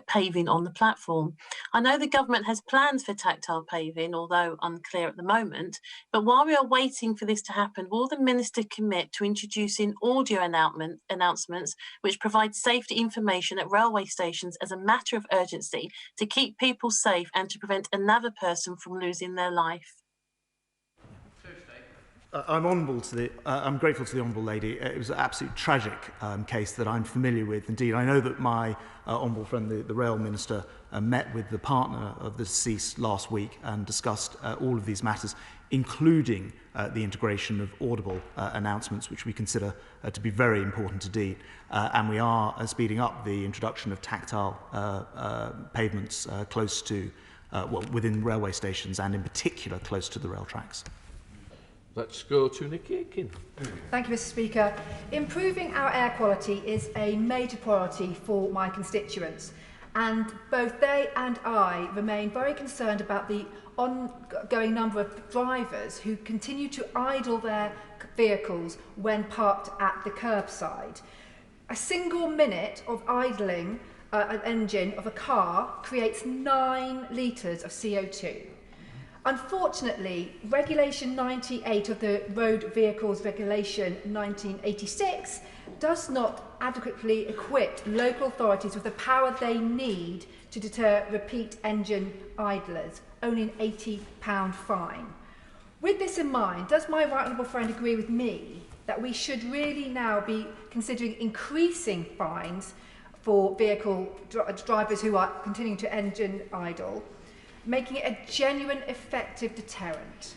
paving on the platform. I know the government has plans for tactile paving, although unclear at the moment, but while we are waiting for this to happen, will the Minister commit to introducing audio announcements which provide safety information at railway stations as a matter of urgency to keep people safe and to prevent another person from losing their life? I'm grateful to the Honourable Lady. It was an absolutely tragic case that I'm familiar with. Indeed, I know that my Honourable friend, the Rail Minister, met with the partner of the deceased last week and discussed all of these matters, including the integration of audible announcements, which we consider to be very important indeed. And we are speeding up the introduction of tactile pavements close to, within railway stations and in particular close to the rail tracks. Let's go to Nikki Aiken. Thank you, Mr. Speaker. Improving our air quality is a major priority for my constituents, and both they and I remain very concerned about the ongoing number of drivers who continue to idle their vehicles when parked at the curbside. A single minute of idling an engine of a car creates 9 litres of CO2. Unfortunately, Regulation 98 of the Road Vehicles Regulation 1986 does not adequately equip local authorities with the power they need to deter repeat engine idlers, only an £80 fine. With this in mind, does my right honourable friend agree with me that we should really now be considering increasing fines for vehicle drivers who are continuing to engine idle, making it a genuine, effective deterrent?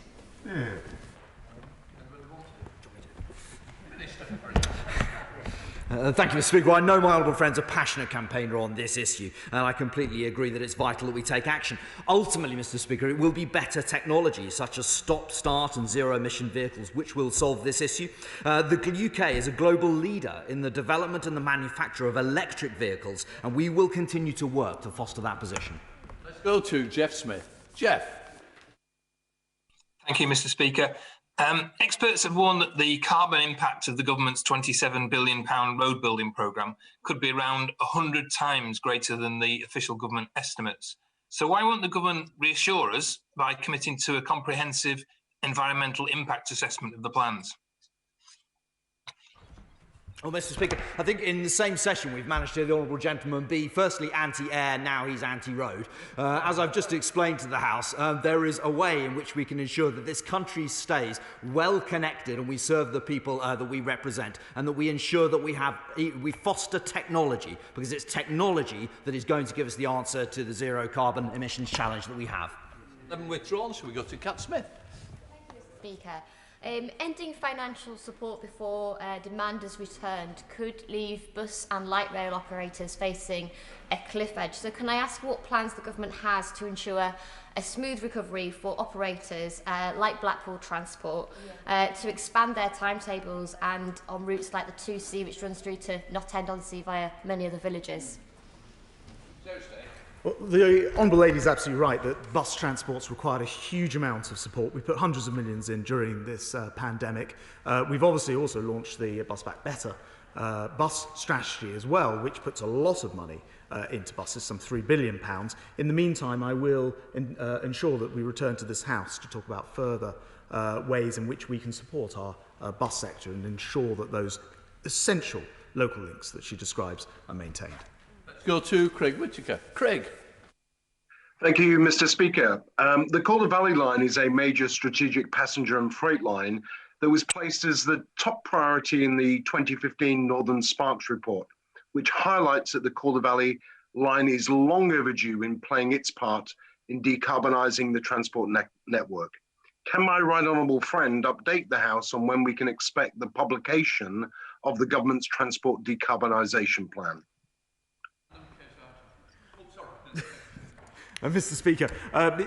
Thank you, Mr. Speaker. Well, I know my honourable friend's a passionate campaigner on this issue, and I completely agree that it's vital that we take action. Ultimately, Mr. Speaker, it will be better technology, such as stop-start and zero-emission vehicles, which will solve this issue. The UK is a global leader in the development and the manufacture of electric vehicles, and we will continue to work to foster that position. Let's go to Jeff Smith. Jeff. Thank you, Mr. Speaker. Experts have warned that the carbon impact of the government's £27 billion road building programme could be around 100 times greater than the official government estimates. So why won't the government reassure us by committing to a comprehensive environmental impact assessment of the plans? Well, Mr. Speaker, I think in the same session we've managed to, the honourable gentleman, be firstly anti-air, now he's anti-road. As I've just explained to the House, there is a way in which we can ensure that this country stays well connected and we serve the people that we represent, and that we ensure that we foster technology, because it's technology that is going to give us the answer to the zero carbon emissions challenge that we have. 11 withdrawn, so we go to Cat Smith. Thank you, Mr. Speaker. Ending financial support before demand is returned could leave bus and light rail operators facing a cliff edge. So can I ask what plans the government has to ensure a smooth recovery for operators like Blackpool Transport to expand their timetables and on routes like the 2C, which runs through to Knott-End-on-Sea via many other villages? Well, the Honourable Lady is absolutely right that bus transport's required a huge amount of support. We put hundreds of millions in during this pandemic. We've obviously also launched the Bus Back Better bus strategy as well, which puts a lot of money into buses, some £3 billion. In the meantime, I will ensure that we return to this House to talk about further ways in which we can support our bus sector and ensure that those essential local links that she describes are maintained. Go to Craig Whittaker. Craig. Thank you, Mr. Speaker. The Calder Valley line is a major strategic passenger and freight line that was placed as the top priority in the 2015 Northern Sparks report, which highlights that the Calder Valley line is long overdue in playing its part in decarbonising the transport network. Can my right honourable friend update the House on when we can expect the publication of the government's transport decarbonisation plan? Mr. Speaker,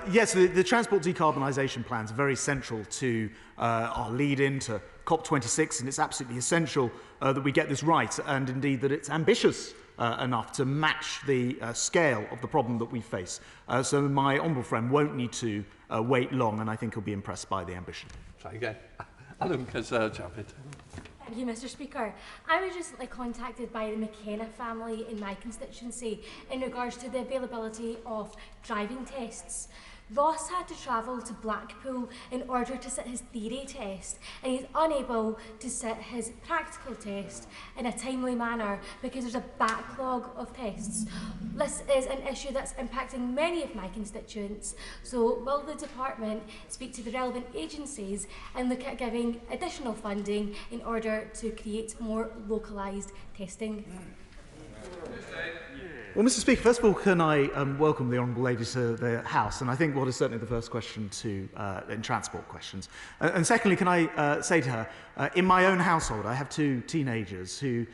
yes, the transport decarbonisation plans are very central to our lead into COP26, and it's absolutely essential that we get this right, and indeed that it's ambitious enough to match the scale of the problem that we face. So my honourable friend won't need to wait long, and I think he'll be impressed by the ambition. Try again. Adam Chapit. Thank you, Mr. Speaker. I was recently contacted by the McKenna family in my constituency in regards to the availability of driving tests. Ross had to travel to Blackpool in order to sit his theory test, and he's unable to sit his practical test in a timely manner because there's a backlog of tests. This is an issue that's impacting many of my constituents, so will the department speak to the relevant agencies and look at giving additional funding in order to create more localised testing? Well, Mr. Speaker, first of all, can I welcome the Honourable Lady to the House, and I think what is certainly the first question in transport questions. And secondly, can I say to her, in my own household, I have 2 teenagers who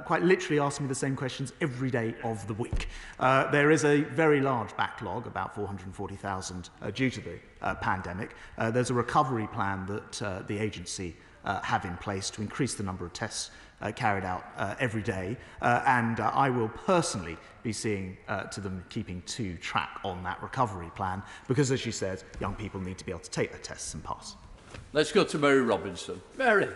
quite literally ask me the same questions every day of the week. There is a very large backlog, about 440,000 due to the pandemic. There's a recovery plan that the agency have in place to increase the number of tests carried out every day, and I will personally be seeing to them keeping to track on that recovery plan, because, as she says, young people need to be able to take their tests and pass. Let's go to Mary Robinson. Mary.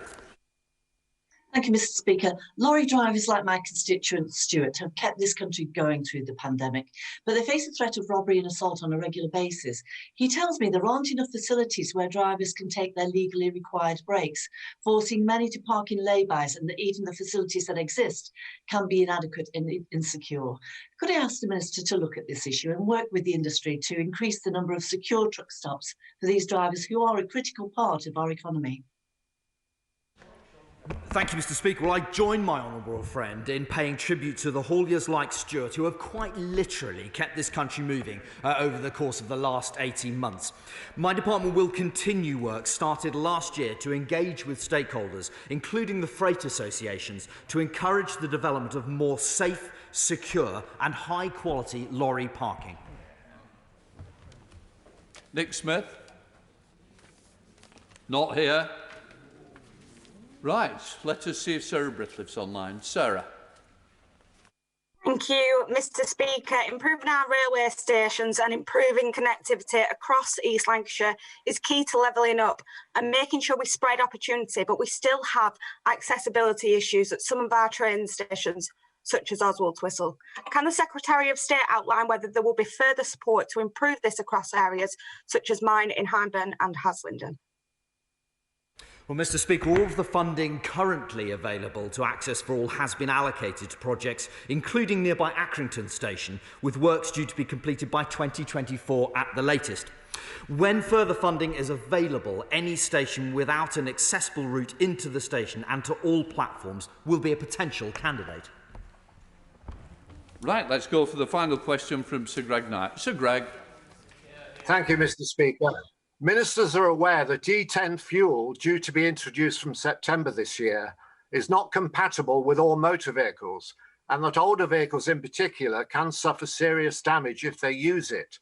Thank you, Mr. Speaker. Lorry drivers like my constituent Stuart have kept this country going through the pandemic, but they face a threat of robbery and assault on a regular basis. He tells me there aren't enough facilities where drivers can take their legally required breaks, forcing many to park in laybys, and that even the facilities that exist can be inadequate and insecure. Could I ask the Minister to look at this issue and work with the industry to increase the number of secure truck stops for these drivers who are a critical part of our economy? Thank you, Mr. Speaker. Well, I join my honourable friend in paying tribute to the hauliers like Stuart who have quite literally kept this country moving over the course of the last 18 months. My department will continue work started last year to engage with stakeholders, including the freight associations, to encourage the development of more safe, secure and high-quality lorry parking. Nick Smith? Not here. Right, let us see if Sarah Bricklife's online. Sarah. Thank you, Mr. Speaker. Improving our railway stations and improving connectivity across East Lancashire is key to levelling up and making sure we spread opportunity, but we still have accessibility issues at some of our train stations, such as Oswald's Whistle. Can the Secretary of State outline whether there will be further support to improve this across areas such as mine in Hyndburn and Haslingden? Well, Mr. Speaker, all of the funding currently available to Access for All has been allocated to projects, including nearby Accrington Station, with works due to be completed by 2024 at the latest. When further funding is available, any station without an accessible route into the station and to all platforms will be a potential candidate. Right, let's go for the final question from Sir Greg Knight. Sir Greg. Thank you, Mr. Speaker. Ministers are aware that E10 fuel, due to be introduced from September this year, is not compatible with all motor vehicles, and that older vehicles in particular can suffer serious damage if they use it.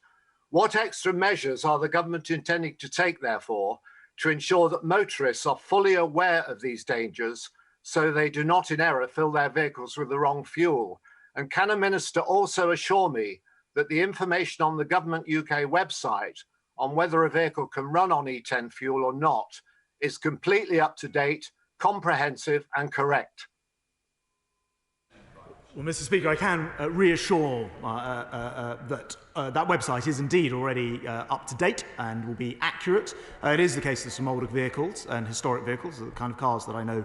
What extra measures are the government intending to take, therefore, to ensure that motorists are fully aware of these dangers so they do not in error fill their vehicles with the wrong fuel? And can a minister also assure me that the information on the Government UK website on whether a vehicle can run on E10 fuel or not is completely up to date, comprehensive and correct? Well, Mr. Speaker, I can reassure that that website is indeed already up to date and will be accurate. It is the case of some older vehicles and historic vehicles, the kind of cars that I know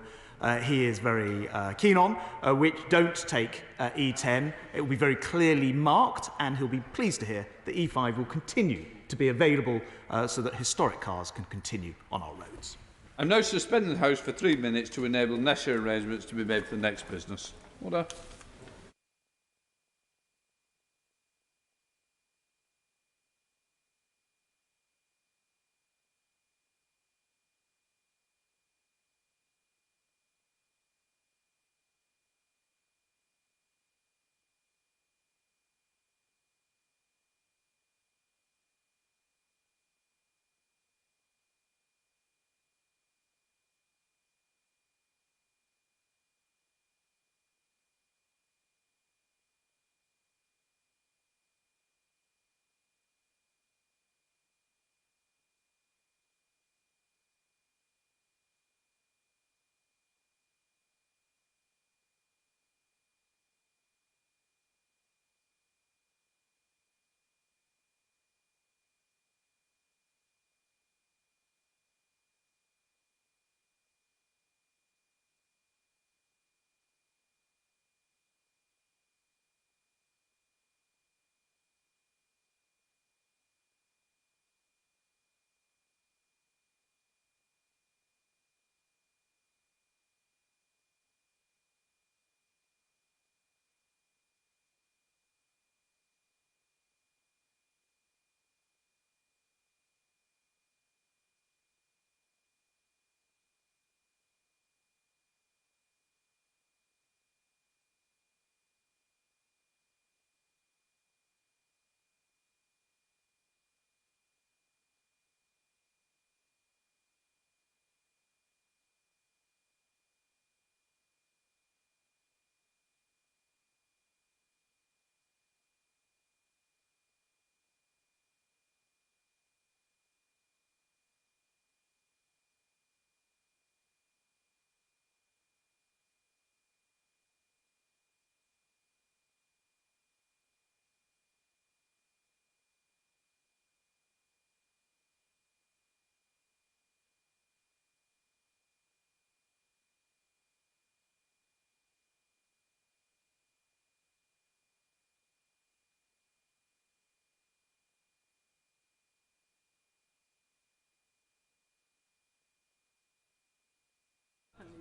he is very keen on, which don't take E10. It will be very clearly marked, and he'll be pleased to hear that E5 will continue to be available so that historic cars can continue on our roads. I'm now suspending the House for 3 minutes to enable necessary arrangements to be made for the next business. Order.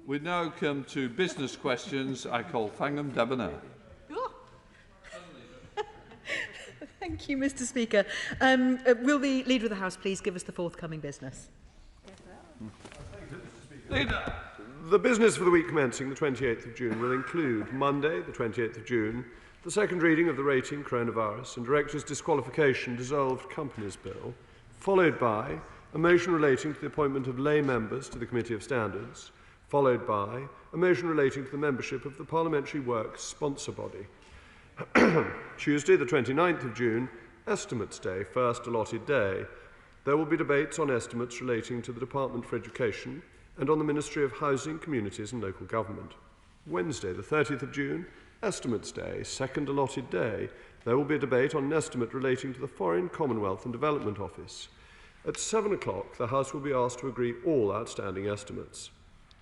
We now come to business questions. I call Fangham Debonair. Thank you, Mr. Speaker. Will the Leader of the House please give us the forthcoming business? Leader. The business for the week commencing the 28th of June will include Monday, the 28th of June, the second reading of the Rating Coronavirus and Directors' Disqualification Dissolved Companies Bill, followed by a motion relating to the appointment of lay members to the Committee of Standards, followed by a motion relating to the membership of the Parliamentary Works Sponsor Body. Tuesday, the 29th of June, Estimates Day, first allotted day. There will be debates on estimates relating to the Department for Education and on the Ministry of Housing, Communities and Local Government. Wednesday, the 30th of June, Estimates Day, second allotted day. There will be a debate on an estimate relating to the Foreign, Commonwealth and Development Office. At 7 o'clock, the House will be asked to agree all outstanding estimates.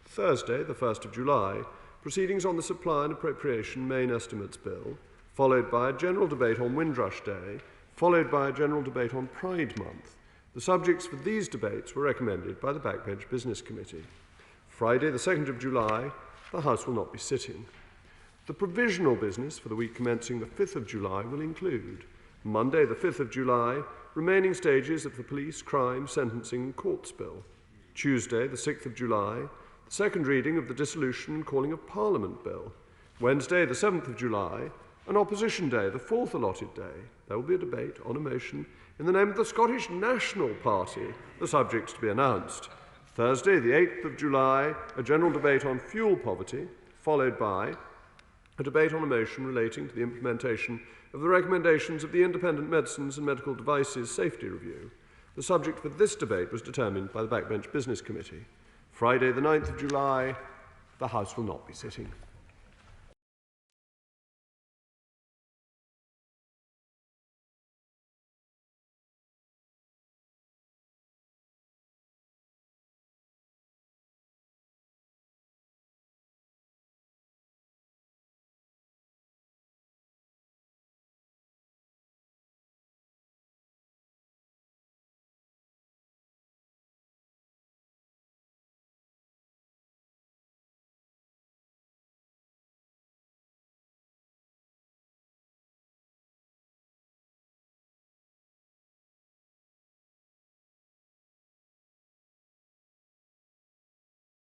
Thursday, the 1st of July, proceedings on the Supply and Appropriation Main Estimates Bill, followed by a general debate on Windrush Day, followed by a general debate on Pride Month. The subjects for these debates were recommended by the Backbench Business Committee. Friday, the 2nd of July, the House will not be sitting. The provisional business for the week commencing the 5th of July will include Monday, the 5th of July, remaining stages of the Police, Crime, Sentencing and Courts Bill. Tuesday, the 6th of July, the second reading of the Dissolution and Calling of Parliament Bill. Wednesday, the 7th of July, an Opposition Day, the fourth allotted day. There will be a debate on a motion in the name of the Scottish National Party, the subjects to be announced. Thursday, the 8th of July, a general debate on fuel poverty, followed by a debate on a motion relating to the implementation of the recommendations of the Independent Medicines and Medical Devices Safety Review. The subject for this debate was determined by the Backbench Business Committee. Friday, the 9th of July, the House will not be sitting.